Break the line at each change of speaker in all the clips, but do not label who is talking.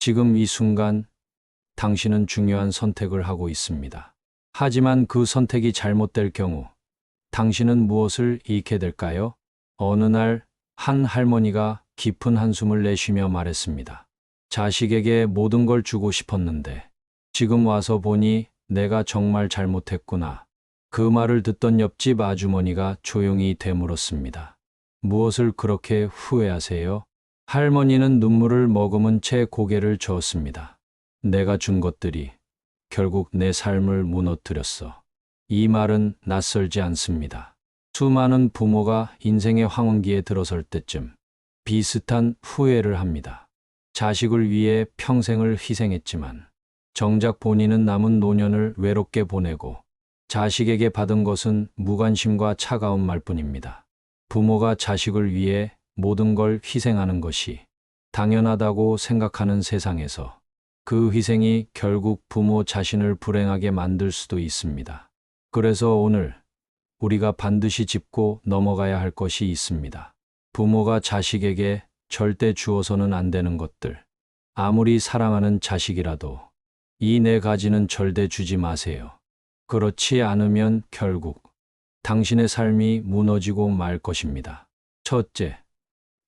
지금 이 순간 당신은 중요한 선택을 하고 있습니다. 하지만 그 선택이 잘못될 경우 당신은 무엇을 잃게 될까요? 어느 날 한 할머니가 깊은 한숨을 내쉬며 말했습니다. 자식에게 모든 걸 주고 싶었는데 지금 와서 보니 내가 정말 잘못했구나. 그 말을 듣던 옆집 아주머니가 조용히 되물었습니다. 무엇을 그렇게 후회하세요? 할머니는 눈물을 머금은 채 고개를 저었습니다. 내가 준 것들이 결국 내 삶을 무너뜨렸어. 이 말은 낯설지 않습니다. 수많은 부모가 인생의 황혼기에 들어설 때쯤 비슷한 후회를 합니다. 자식을 위해 평생을 희생했지만 정작 본인은 남은 노년을 외롭게 보내고 자식에게 받은 것은 무관심과 차가운 말뿐입니다. 부모가 자식을 위해 모든 걸 희생하는 것이 당연하다고 생각하는 세상에서 그 희생이 결국 부모 자신을 불행하게 만들 수도 있습니다. 그래서 오늘 우리가 반드시 짚고 넘어가야 할 것이 있습니다. 부모가 자식에게 절대 주어서는 안 되는 것들. 아무리 사랑하는 자식이라도 이 네 가지는 절대 주지 마세요. 그렇지 않으면 결국 당신의 삶이 무너지고 말 것입니다. 첫째,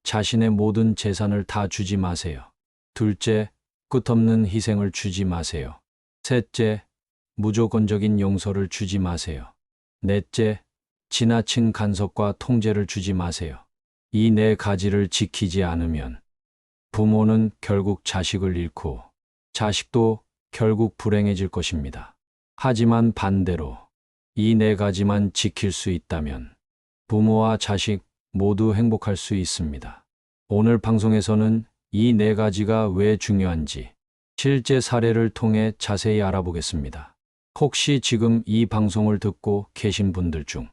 자신의 모든 재산을 다 주지 마세요. 둘째, 끝없는 희생을 주지 마세요. 셋째, 무조건적인 용서를 주지 마세요. 넷째, 지나친 간섭과 통제를 주지 마세요. 이 네 가지를 지키지 않으면 부모는 결국 자식을 잃고 자식도 결국 불행해질 것입니다. 하지만 반대로 이 네 가지만 지킬 수 있다면 부모와 자식 모두 행복할 수 있습니다. 오늘 방송에서는 이 네 가지가 왜 중요한지 실제 사례를 통해 자세히 알아보겠습니다. 혹시 지금 이 방송을 듣고 계신 분들 중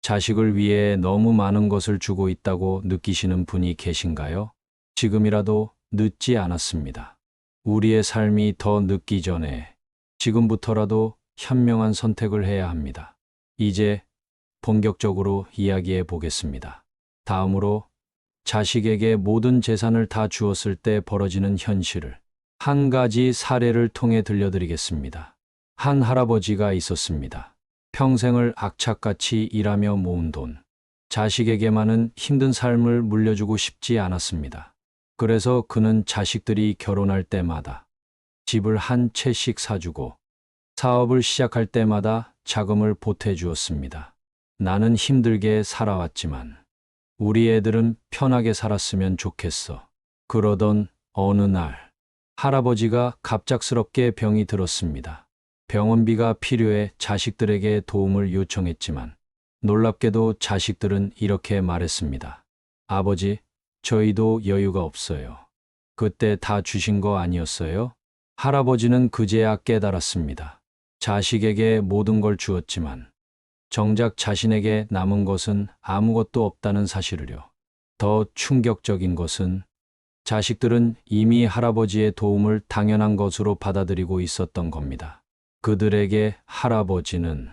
자식을 위해 너무 많은 것을 주고 있다고 느끼시는 분이 계신가요? 지금이라도 늦지 않았습니다. 우리의 삶이 더 늦기 전에 지금부터라도 현명한 선택을 해야 합니다. 이제 본격적으로 이야기해 보겠습니다. 다음으로 자식에게 모든 재산을 다 주었을 때 벌어지는 현실을 한 가지 사례를 통해 들려드리겠습니다. 한 할아버지가 있었습니다. 평생을 악착같이 일하며 모은 돈. 자식에게만은 힘든 삶을 물려주고 싶지 않았습니다. 그래서 그는 자식들이 결혼할 때마다 집을 한 채씩 사주고 사업을 시작할 때마다 자금을 보태주었습니다. 나는 힘들게 살아왔지만 우리 애들은 편하게 살았으면 좋겠어. 그러던 어느 날 할아버지가 갑작스럽게 병이 들었습니다. 병원비가 필요해 자식들에게 도움을 요청했지만 놀랍게도 자식들은 이렇게 말했습니다. 아버지, 저희도 여유가 없어요. 그때 다 주신 거 아니었어요? 할아버지는 그제야 깨달았습니다. 자식에게 모든 걸 주었지만 정작 자신에게 남은 것은 아무것도 없다는 사실을요. 더 충격적인 것은 자식들은 이미 할아버지의 도움을 당연한 것으로 받아들이고 있었던 겁니다. 그들에게 할아버지는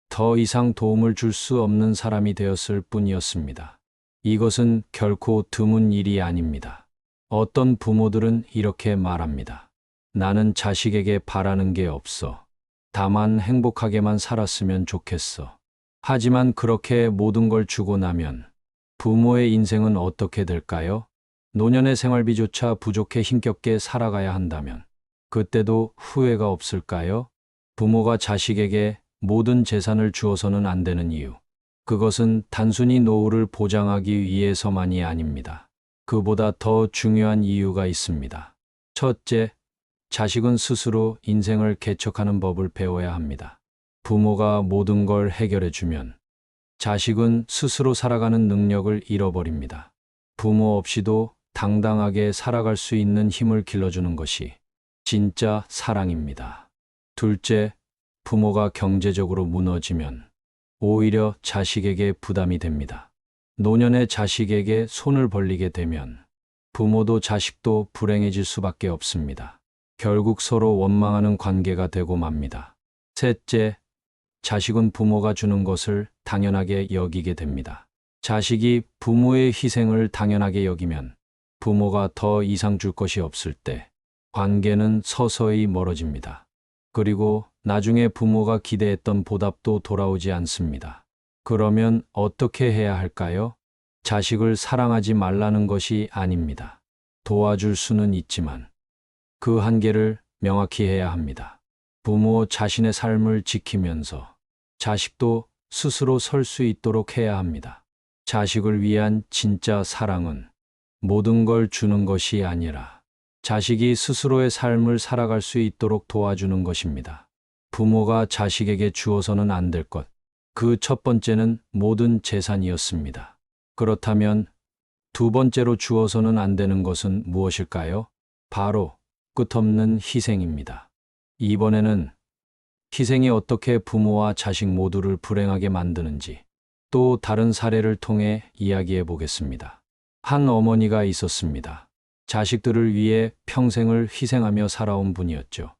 더 이상 도움을 줄 수 없는 사람이 되었을 뿐이었습니다. 이것은 결코 드문 일이 아닙니다. 어떤 부모들은 이렇게 말합니다. 나는 자식에게 바라는 게 없어. 다만 행복하게만 살았으면 좋겠어. 하지만 그렇게 모든 걸 주고 나면 부모의 인생은 어떻게 될까요? 노년의 생활비조차 부족해 힘겹게 살아가야 한다면 그때도 후회가 없을까요? 부모가 자식에게 모든 재산을 주어서는 안 되는 이유. 그것은 단순히 노후를 보장하기 위해서만이 아닙니다. 그보다 더 중요한 이유가 있습니다. 첫째, 자식은 스스로 인생을 개척하는 법을 배워야 합니다. 부모가 모든 걸 해결해주면 자식은 스스로 살아가는 능력을 잃어버립니다. 부모 없이도 당당하게 살아갈 수 있는 힘을 길러주는 것이 진짜 사랑입니다. 둘째, 부모가 경제적으로 무너지면 오히려 자식에게 부담이 됩니다. 노년의 자식에게 손을 벌리게 되면 부모도 자식도 불행해질 수밖에 없습니다. 결국 서로 원망하는 관계가 되고 맙니다. 셋째, 자식은 부모가 주는 것을 당연하게 여기게 됩니다. 자식이 부모의 희생을 당연하게 여기면 부모가 더 이상 줄 것이 없을 때 관계는 서서히 멀어집니다. 그리고 나중에 부모가 기대했던 보답도 돌아오지 않습니다. 그러면 어떻게 해야 할까요? 자식을 사랑하지 말라는 것이 아닙니다. 도와줄 수는 있지만 그 한계를 명확히 해야 합니다. 부모 자신의 삶을 지키면서 자식도 스스로 설 수 있도록 해야 합니다. 자식을 위한 진짜 사랑은 모든 걸 주는 것이 아니라 자식이 스스로의 삶을 살아갈 수 있도록 도와주는 것입니다. 부모가 자식에게 주어서는 안 될 것. 그 첫 번째는 모든 재산이었습니다. 그렇다면 두 번째로 주어서는 안 되는 것은 무엇일까요? 바로 끝없는 희생입니다. 이번에는 희생이 어떻게 부모와 자식 모두를 불행하게 만드는지 또 다른 사례를 통해 이야기해 보겠습니다. 한 어머니가 있었습니다. 자식들을 위해 평생을 희생하며 살아온 분이었죠.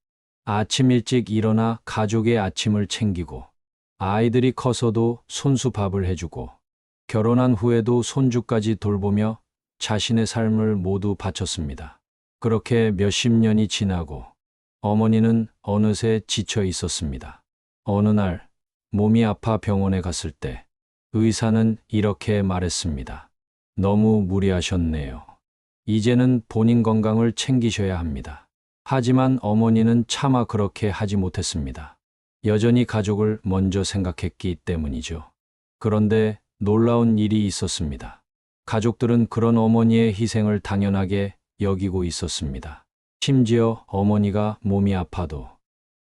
아침 일찍 일어나 가족의 아침을 챙기고 아이들이 커서도 손수 밥을 해주고 결혼한 후에도 손주까지 돌보며 자신의 삶을 모두 바쳤습니다. 그렇게 몇십 년이 지나고 어머니는 어느새 지쳐 있었습니다. 어느 날 몸이 아파 병원에 갔을 때 의사는 이렇게 말했습니다. 너무 무리하셨네요. 이제는 본인 건강을 챙기셔야 합니다. 하지만 어머니는 차마 그렇게 하지 못했습니다. 여전히 가족을 먼저 생각했기 때문이죠. 그런데 놀라운 일이 있었습니다. 가족들은 그런 어머니의 희생을 당연하게 여기고 있었습니다. 심지어 어머니가 몸이 아파도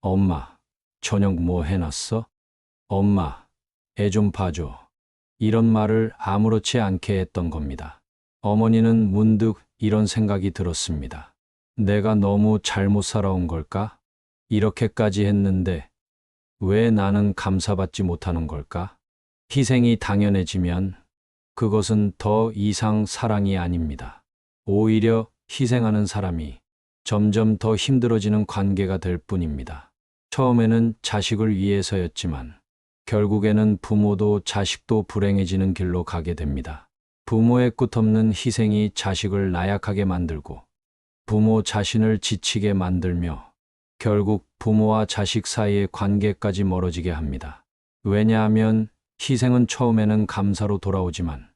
엄마, 저녁 뭐 해놨어? 엄마, 애 좀 봐줘. 이런 말을 아무렇지 않게 했던 겁니다. 어머니는 문득 이런 생각이 들었습니다. 내가 너무 잘못 살아온 걸까? 이렇게까지 했는데 왜 나는 감사받지 못하는 걸까? 희생이 당연해지면 그것은 더 이상 사랑이 아닙니다. 오히려 희생하는 사람이 점점 더 힘들어지는 관계가 될 뿐입니다. 처음에는 자식을 위해서였지만 결국에는 부모도 자식도 불행해지는 길로 가게 됩니다. 부모의 끝없는 희생이 자식을 나약하게 만들고 부모 자신을 지치게 만들며 결국 부모와 자식 사이의 관계까지 멀어지게 합니다. 왜냐하면 희생은 처음에는 감사로 돌아오지만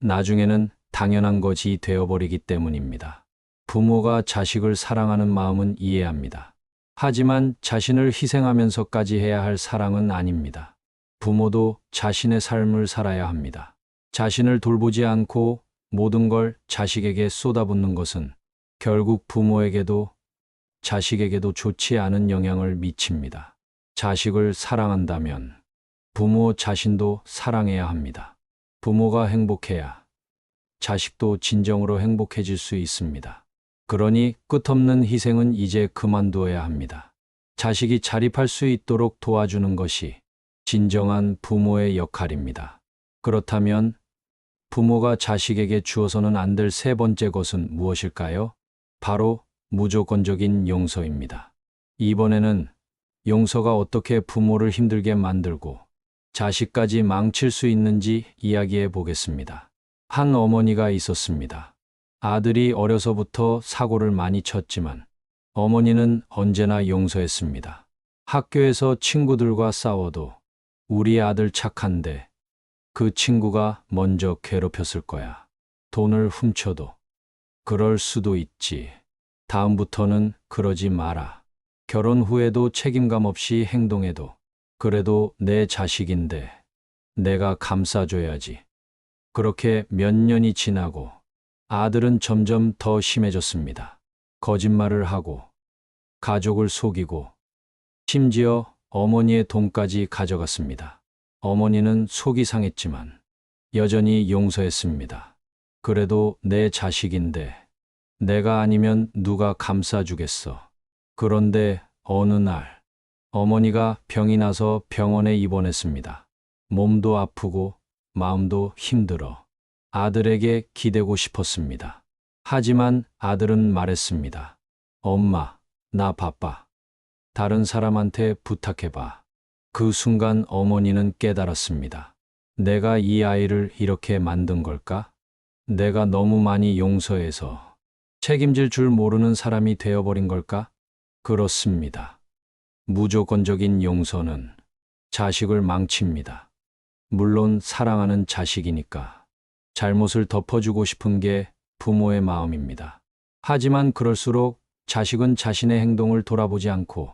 나중에는 당연한 것이 되어버리기 때문입니다. 부모가 자식을 사랑하는 마음은 이해합니다. 하지만 자신을 희생하면서까지 해야 할 사랑은 아닙니다. 부모도 자신의 삶을 살아야 합니다. 자신을 돌보지 않고 모든 걸 자식에게 쏟아붓는 것은 결국 부모에게도 자식에게도 좋지 않은 영향을 미칩니다. 자식을 사랑한다면 부모 자신도 사랑해야 합니다. 부모가 행복해야 자식도 진정으로 행복해질 수 있습니다. 그러니 끝없는 희생은 이제 그만두어야 합니다. 자식이 자립할 수 있도록 도와주는 것이 진정한 부모의 역할입니다. 그렇다면 부모가 자식에게 주어서는 안 될 세 번째 것은 무엇일까요? 바로 무조건적인 용서입니다. 이번에는 용서가 어떻게 부모를 힘들게 만들고 자식까지 망칠 수 있는지 이야기해 보겠습니다. 한 어머니가 있었습니다. 아들이 어려서부터 사고를 많이 쳤지만 어머니는 언제나 용서했습니다. 학교에서 친구들과 싸워도 우리 아들 착한데 그 친구가 먼저 괴롭혔을 거야. 돈을 훔쳐도 그럴 수도 있지. 다음부터는 그러지 마라. 결혼 후에도 책임감 없이 행동해도 그래도 내 자식인데 내가 감싸줘야지. 그렇게 몇 년이 지나고 아들은 점점 더 심해졌습니다. 거짓말을 하고 가족을 속이고 심지어 어머니의 돈까지 가져갔습니다. 어머니는 속이 상했지만 여전히 용서했습니다. 그래도 내 자식인데 내가 아니면 누가 감싸주겠어. 그런데 어느 날 어머니가 병이 나서 병원에 입원했습니다. 몸도 아프고 마음도 힘들어 아들에게 기대고 싶었습니다. 하지만 아들은 말했습니다. 엄마, 나 바빠. 다른 사람한테 부탁해봐. 그 순간 어머니는 깨달았습니다. 내가 이 아이를 이렇게 만든 걸까? 내가 너무 많이 용서해서 책임질 줄 모르는 사람이 되어버린 걸까? 그렇습니다. 무조건적인 용서는 자식을 망칩니다. 물론 사랑하는 자식이니까 잘못을 덮어주고 싶은 게 부모의 마음입니다. 하지만 그럴수록 자식은 자신의 행동을 돌아보지 않고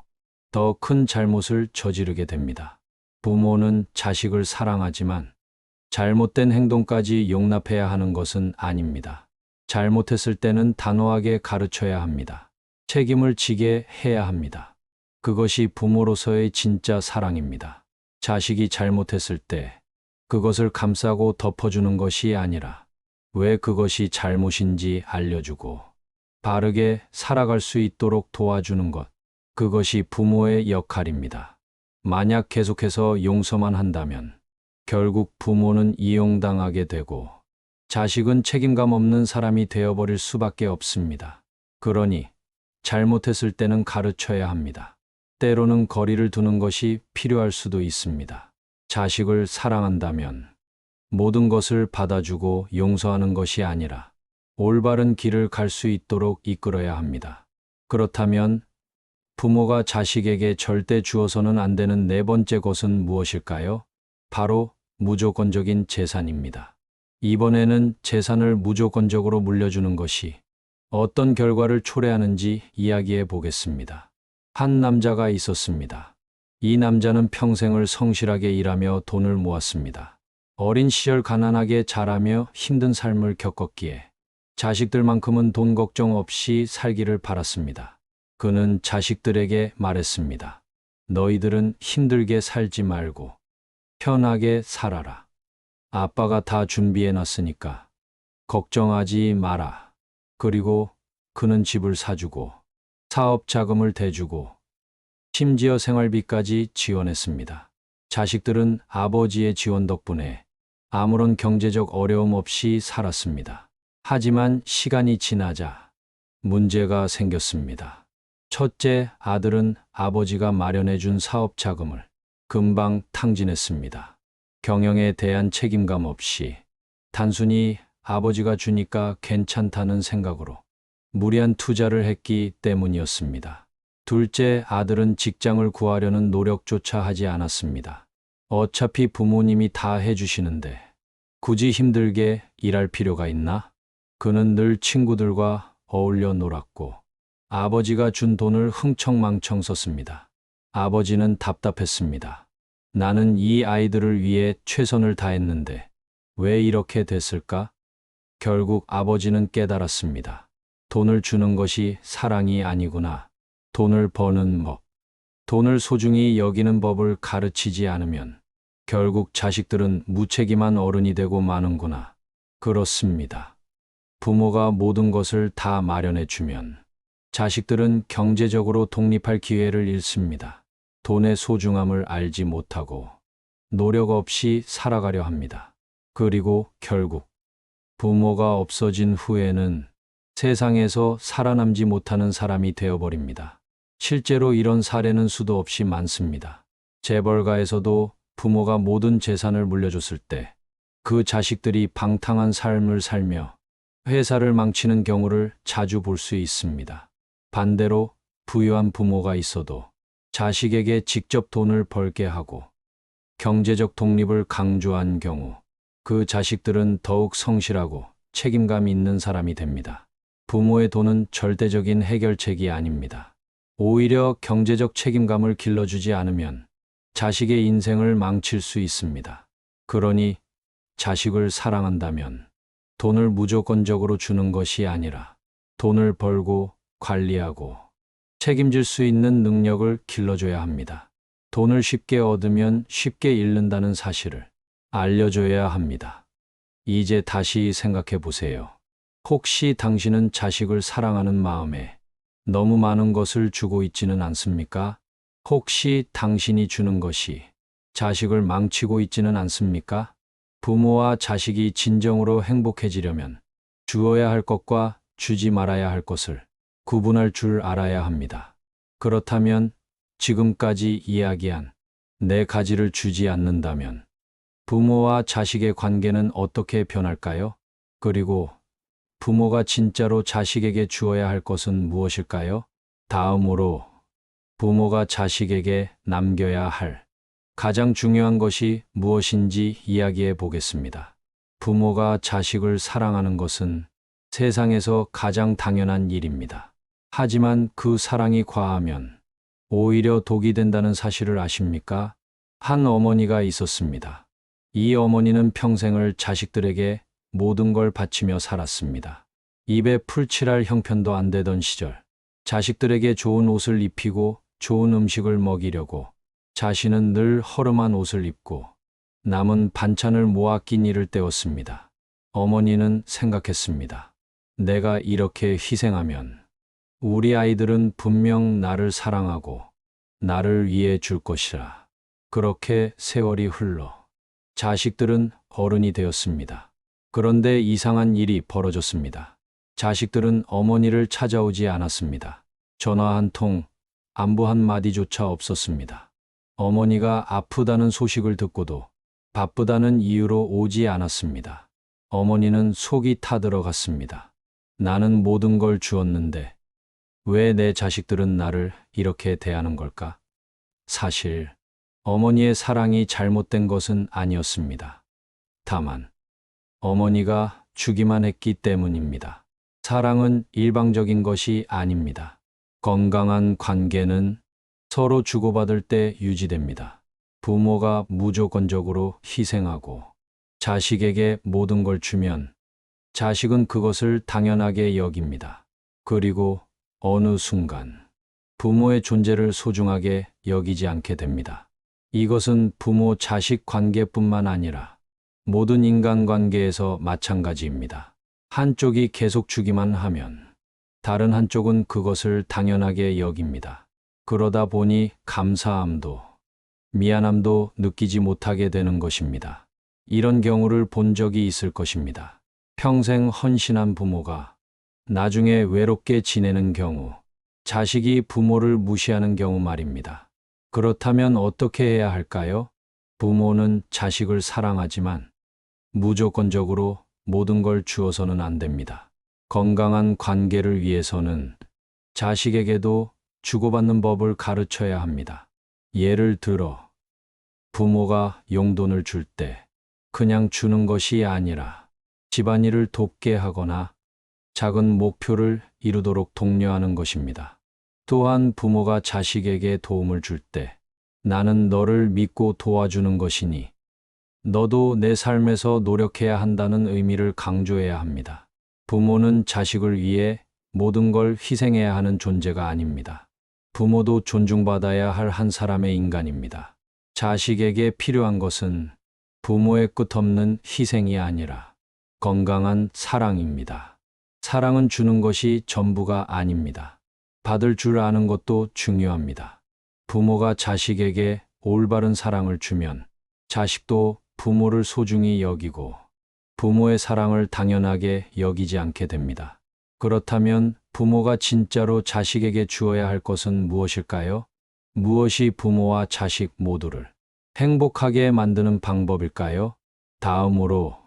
더 큰 잘못을 저지르게 됩니다. 부모는 자식을 사랑하지만 잘못된 행동까지 용납해야 하는 것은 아닙니다. 잘못했을 때는 단호하게 가르쳐야 합니다. 책임을 지게 해야 합니다. 그것이 부모로서의 진짜 사랑입니다. 자식이 잘못했을 때 그것을 감싸고 덮어주는 것이 아니라 왜 그것이 잘못인지 알려주고 바르게 살아갈 수 있도록 도와주는 것. 그것이 부모의 역할입니다. 만약 계속해서 용서만 한다면 결국 부모는 이용당하게 되고 자식은 책임감 없는 사람이 되어버릴 수밖에 없습니다. 그러니 잘못했을 때는 가르쳐야 합니다. 때로는 거리를 두는 것이 필요할 수도 있습니다. 자식을 사랑한다면 모든 것을 받아주고 용서하는 것이 아니라 올바른 길을 갈 수 있도록 이끌어야 합니다. 그렇다면 부모가 자식에게 절대 주어서는 안 되는 네 번째 것은 무엇일까요? 바로 무조건적인 재산입니다. 이번에는 재산을 무조건적으로 물려주는 것이 어떤 결과를 초래하는지 이야기해 보겠습니다. 한 남자가 있었습니다. 이 남자는 평생을 성실하게 일하며 돈을 모았습니다. 어린 시절 가난하게 자라며 힘든 삶을 겪었기에 자식들만큼은 돈 걱정 없이 살기를 바랐습니다. 그는 자식들에게 말했습니다. 너희들은 힘들게 살지 말고 편하게 살아라. 아빠가 다 준비해 놨으니까 걱정하지 마라. 그리고 그는 집을 사주고 사업 자금을 대주고 심지어 생활비까지 지원했습니다. 자식들은 아버지의 지원 덕분에 아무런 경제적 어려움 없이 살았습니다. 하지만 시간이 지나자 문제가 생겼습니다. 첫째 아들은 아버지가 마련해 준 사업 자금을 금방 탕진했습니다. 경영에 대한 책임감 없이 단순히 아버지가 주니까 괜찮다는 생각으로 무리한 투자를 했기 때문이었습니다. 둘째 아들은 직장을 구하려는 노력조차 하지 않았습니다. 어차피 부모님이 다 해주시는데 굳이 힘들게 일할 필요가 있나? 그는 늘 친구들과 어울려 놀았고 아버지가 준 돈을 흥청망청 썼습니다. 아버지는 답답했습니다. 나는 이 아이들을 위해 최선을 다했는데 왜 이렇게 됐을까? 결국 아버지는 깨달았습니다. 돈을 주는 것이 사랑이 아니구나. 돈을 버는 법, 돈을 소중히 여기는 법을 가르치지 않으면 결국 자식들은 무책임한 어른이 되고 마는구나. 그렇습니다. 부모가 모든 것을 다 마련해 주면 자식들은 경제적으로 독립할 기회를 잃습니다. 돈의 소중함을 알지 못하고 노력 없이 살아가려 합니다. 그리고 결국 부모가 없어진 후에는 세상에서 살아남지 못하는 사람이 되어버립니다. 실제로 이런 사례는 수도 없이 많습니다. 재벌가에서도 부모가 모든 재산을 물려줬을 때 그 자식들이 방탕한 삶을 살며 회사를 망치는 경우를 자주 볼 수 있습니다. 반대로 부유한 부모가 있어도 자식에게 직접 돈을 벌게 하고 경제적 독립을 강조한 경우 그 자식들은 더욱 성실하고 책임감 있는 사람이 됩니다. 부모의 돈은 절대적인 해결책이 아닙니다. 오히려 경제적 책임감을 길러주지 않으면 자식의 인생을 망칠 수 있습니다. 그러니 자식을 사랑한다면 돈을 무조건적으로 주는 것이 아니라 돈을 벌고 관리하고 책임질 수 있는 능력을 길러줘야 합니다. 돈을 쉽게 얻으면 쉽게 잃는다는 사실을 알려줘야 합니다. 이제 다시 생각해 보세요. 혹시 당신은 자식을 사랑하는 마음에 너무 많은 것을 주고 있지는 않습니까? 혹시 당신이 주는 것이 자식을 망치고 있지는 않습니까? 부모와 자식이 진정으로 행복해지려면 주어야 할 것과 주지 말아야 할 것을 구분할 줄 알아야 합니다. 그렇다면 지금까지 이야기한 네 가지를 주지 않는다면 부모와 자식의 관계는 어떻게 변할까요? 그리고 부모가 진짜로 자식에게 주어야 할 것은 무엇일까요? 다음으로 부모가 자식에게 남겨야 할 가장 중요한 것이 무엇인지 이야기해 보겠습니다. 부모가 자식을 사랑하는 것은 세상에서 가장 당연한 일입니다. 하지만 그 사랑이 과하면 오히려 독이 된다는 사실을 아십니까? 한 어머니가 있었습니다. 이 어머니는 평생을 자식들에게 모든 걸 바치며 살았습니다. 입에 풀칠할 형편도 안 되던 시절, 자식들에게 좋은 옷을 입히고 좋은 음식을 먹이려고 자신은 늘 허름한 옷을 입고 남은 반찬을 모아 끼니를 때웠습니다. 어머니는 생각했습니다. 내가 이렇게 희생하면 우리 아이들은 분명 나를 사랑하고 나를 위해 줄 것이라. 그렇게 세월이 흘러 자식들은 어른이 되었습니다. 그런데 이상한 일이 벌어졌습니다. 자식들은 어머니를 찾아오지 않았습니다. 전화 한 통, 안부 한 마디조차 없었습니다. 어머니가 아프다는 소식을 듣고도 바쁘다는 이유로 오지 않았습니다. 어머니는 속이 타들어갔습니다. 나는 모든 걸 주었는데 왜 내 자식들은 나를 이렇게 대하는 걸까? 사실 어머니의 사랑이 잘못된 것은 아니었습니다. 다만 어머니가 주기만 했기 때문입니다. 사랑은 일방적인 것이 아닙니다. 건강한 관계는 서로 주고받을 때 유지됩니다. 부모가 무조건적으로 희생하고 자식에게 모든 걸 주면 자식은 그것을 당연하게 여깁니다. 그리고 어느 순간 부모의 존재를 소중하게 여기지 않게 됩니다. 이것은 부모 자식 관계뿐만 아니라 모든 인간관계에서 마찬가지입니다. 한쪽이 계속 주기만 하면 다른 한쪽은 그것을 당연하게 여깁니다. 그러다 보니 감사함도 미안함도 느끼지 못하게 되는 것입니다. 이런 경우를 본 적이 있을 것입니다. 평생 헌신한 부모가 나중에 외롭게 지내는 경우, 자식이 부모를 무시하는 경우 말입니다. 그렇다면 어떻게 해야 할까요? 부모는 자식을 사랑하지만 무조건적으로 모든 걸 주어서는 안 됩니다. 건강한 관계를 위해서는 자식에게도 주고받는 법을 가르쳐야 합니다. 예를 들어 부모가 용돈을 줄 때 그냥 주는 것이 아니라 집안일을 돕게 하거나 작은 목표를 이루도록 독려하는 것입니다. 또한 부모가 자식에게 도움을 줄 때 나는 너를 믿고 도와주는 것이니 너도 내 삶에서 노력해야 한다는 의미를 강조해야 합니다. 부모는 자식을 위해 모든 걸 희생해야 하는 존재가 아닙니다. 부모도 존중받아야 할 한 사람의 인간입니다. 자식에게 필요한 것은 부모의 끝없는 희생이 아니라 건강한 사랑입니다. 사랑은 주는 것이 전부가 아닙니다. 받을 줄 아는 것도 중요합니다. 부모가 자식에게 올바른 사랑을 주면 자식도 부모를 소중히 여기고 부모의 사랑을 당연하게 여기지 않게 됩니다. 그렇다면 부모가 진짜로 자식에게 주어야 할 것은 무엇일까요? 무엇이 부모와 자식 모두를 행복하게 만드는 방법일까요? 다음으로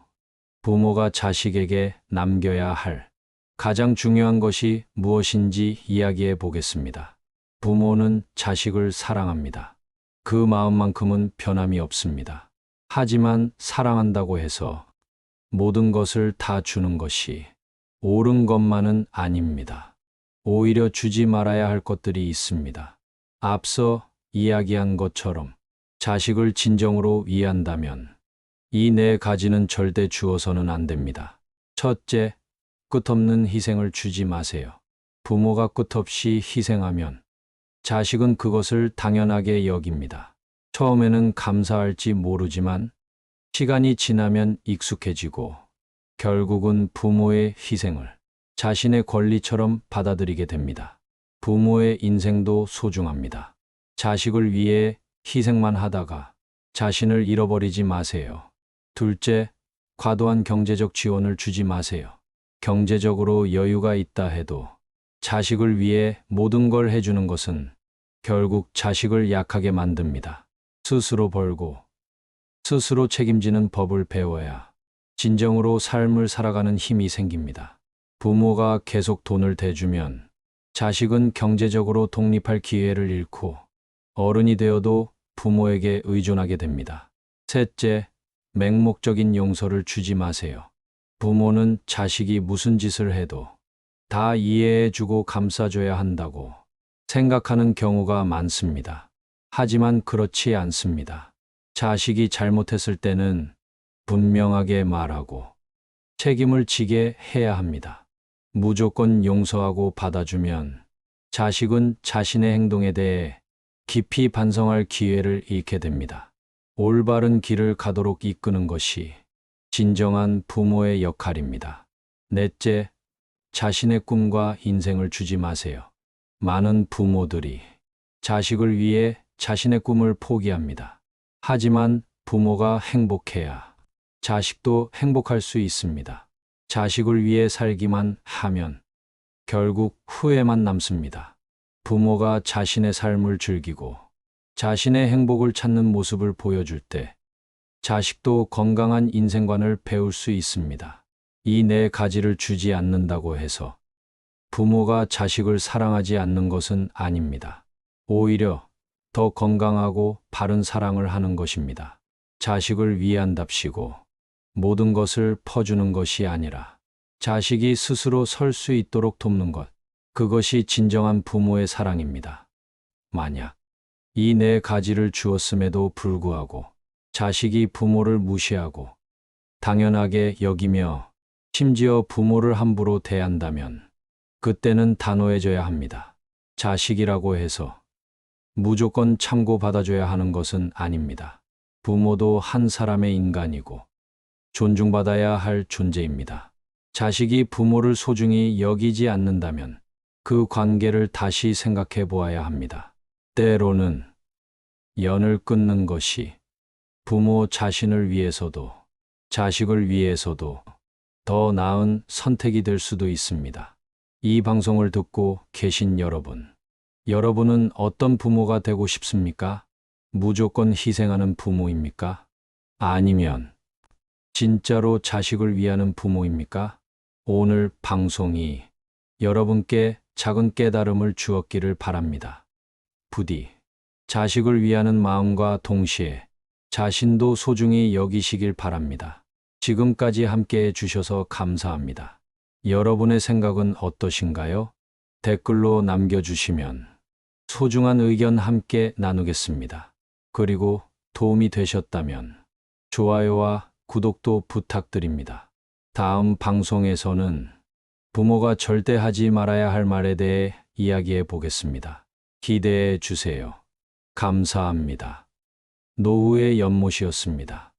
부모가 자식에게 남겨야 할 가장 중요한 것이 무엇인지 이야기해 보겠습니다. 부모는 자식을 사랑합니다. 그 마음만큼은 변함이 없습니다. 하지만 사랑한다고 해서 모든 것을 다 주는 것이 옳은 것만은 아닙니다. 오히려 주지 말아야 할 것들이 있습니다. 앞서 이야기한 것처럼 자식을 진정으로 이해한다면 이 네 가지는 절대 주어서는 안 됩니다. 첫째, 끝없는 희생을 주지 마세요. 부모가 끝없이 희생하면 자식은 그것을 당연하게 여깁니다. 처음에는 감사할지 모르지만 시간이 지나면 익숙해지고 결국은 부모의 희생을 자신의 권리처럼 받아들이게 됩니다. 부모의 인생도 소중합니다. 자식을 위해 희생만 하다가 자신을 잃어버리지 마세요. 둘째, 과도한 경제적 지원을 주지 마세요. 경제적으로 여유가 있다 해도 자식을 위해 모든 걸 해주는 것은 결국 자식을 약하게 만듭니다. 스스로 벌고 스스로 책임지는 법을 배워야 진정으로 삶을 살아가는 힘이 생깁니다. 부모가 계속 돈을 대주면 자식은 경제적으로 독립할 기회를 잃고 어른이 되어도 부모에게 의존하게 됩니다. 셋째, 맹목적인 용서를 주지 마세요. 부모는 자식이 무슨 짓을 해도 다 이해해주고 감싸줘야 한다고 생각하는 경우가 많습니다. 하지만 그렇지 않습니다. 자식이 잘못했을 때는 분명하게 말하고 책임을 지게 해야 합니다. 무조건 용서하고 받아주면 자식은 자신의 행동에 대해 깊이 반성할 기회를 잃게 됩니다. 올바른 길을 가도록 이끄는 것이 진정한 부모의 역할입니다. 넷째, 자신의 꿈과 인생을 주지 마세요. 많은 부모들이 자식을 위해 자신의 꿈을 포기합니다. 하지만 부모가 행복해야 자식도 행복할 수 있습니다. 자식을 위해 살기만 하면 결국 후회만 남습니다. 부모가 자신의 삶을 즐기고 자신의 행복을 찾는 모습을 보여줄 때 자식도 건강한 인생관을 배울 수 있습니다. 이 네 가지를 주지 않는다고 해서 부모가 자식을 사랑하지 않는 것은 아닙니다. 오히려 더 건강하고 바른 사랑을 하는 것입니다. 자식을 위한답시고 모든 것을 퍼주는 것이 아니라 자식이 스스로 설 수 있도록 돕는 것, 그것이 진정한 부모의 사랑입니다. 만약 이 네 가지를 주었음에도 불구하고 자식이 부모를 무시하고 당연하게 여기며 심지어 부모를 함부로 대한다면 그때는 단호해져야 합니다. 자식이라고 해서 무조건 참고받아줘야 하는 것은 아닙니다. 부모도 한 사람의 인간이고 존중받아야 할 존재입니다. 자식이 부모를 소중히 여기지 않는다면 그 관계를 다시 생각해 보아야 합니다. 때로는 연을 끊는 것이 부모 자신을 위해서도 자식을 위해서도 더 나은 선택이 될 수도 있습니다. 이 방송을 듣고 계신 여러분은 어떤 부모가 되고 싶습니까? 무조건 희생하는 부모입니까? 아니면 진짜로 자식을 위하는 부모입니까? 오늘 방송이 여러분께 작은 깨달음을 주었기를 바랍니다. 부디 자식을 위하는 마음과 동시에 자신도 소중히 여기시길 바랍니다. 지금까지 함께 해주셔서 감사합니다. 여러분의 생각은 어떠신가요? 댓글로 남겨주시면 소중한 의견 함께 나누겠습니다. 그리고 도움이 되셨다면 좋아요와 구독도 부탁드립니다. 다음 방송에서는 부모가 절대 하지 말아야 할 말에 대해 이야기해 보겠습니다. 기대해 주세요. 감사합니다. 노후의 연못이었습니다.